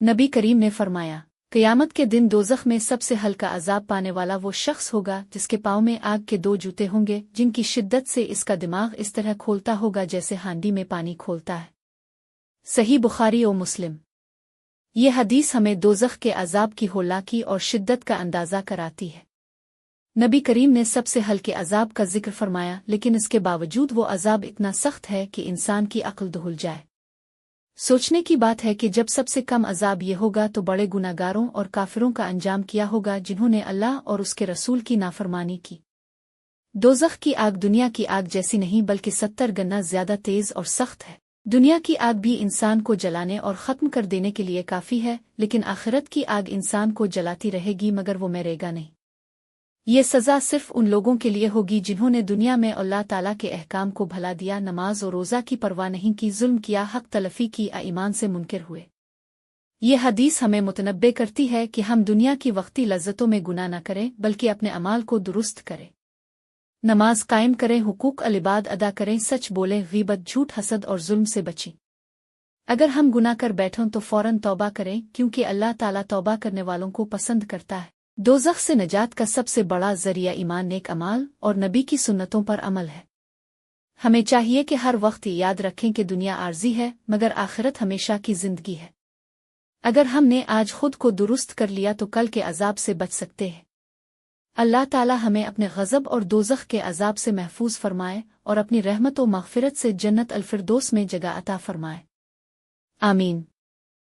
नबी करीम ने फरमाया, क़यामत के दिन दोज़ख में सबसे हल्का अज़ाब पाने वाला वो शख्स होगा जिसके पाँव में आग के 2 जूते होंगे, जिनकी शिद्दत से इसका दिमाग इस तरह खोलता होगा जैसे हांडी में पानी खोलता है। सही बुखारी और मुस्लिम। ये हदीस हमें दोज़ख के अज़ाब की होलाकी और शिद्दत का अंदाज़ा कराती है। नबी करीम ने सबसे हल्के अज़ाब का जिक्र फरमाया, लेकिन इसके बावजूद वो अज़ाब इतना सख्त है कि इंसान की अक्ल दहुल जाए। सोचने की बात है कि जब सबसे कम अज़ाब ये होगा तो बड़े गुनाहगारों और काफिरों का अंजाम किया होगा जिन्होंने अल्लाह और उसके रसूल की नाफरमानी की। दोज़ख की आग दुनिया की आग जैसी नहीं बल्कि 70 गुना ज्यादा तेज और सख्त है। दुनिया की आग भी इंसान को जलाने और ख़त्म कर देने के लिए काफ़ी है, लेकिन आखिरत की आग इंसान को जलाती रहेगी मगर वो मरेगा नहीं। ये सज़ा सिर्फ उन लोगों के लिए होगी जिन्होंने दुनिया में अल्लाह ताला के अहकाम को भला दिया, नमाज और रोज़ा की परवाह नहीं की, जुल्म किया, हक तलफी की, ईमान से मुनकर हुए। ये हदीस हमें मुतनब्बे करती है कि हम दुनिया की वक्ती लज्जतों में गुनाह न करें बल्कि अपने अमाल को दुरुस्त करें। नमाज कायम करें, हुकूक अल-इबाद अदा करें, सच बोलें, गीबत, झूठ, हसद और जुल्म से बचें। अगर हम गुनाह कर बैठों तो फौरन तौबा करें, क्योंकि अल्लाह ताला तौबा करने वालों को पसंद करता है। दोज़ख से नजात का सबसे बड़ा जरिया ईमान, नेक अमाल और नबी की सुन्नतों पर अमल है। हमें चाहिए कि हर वक्त याद रखें कि दुनिया आर्जी है मगर आखिरत हमेशा की जिंदगी है। अगर हमने आज खुद को दुरुस्त कर लिया तो कल के अजाब से बच सकते हैं। अल्लाह ताला हमें अपने गज़ब और दोज़ख के अजाब से महफूज फरमाए और अपनी रहमत व मग़फ़िरत से जन्नत अल-फ़िरदौस में जगह अता फरमाए। आमीन।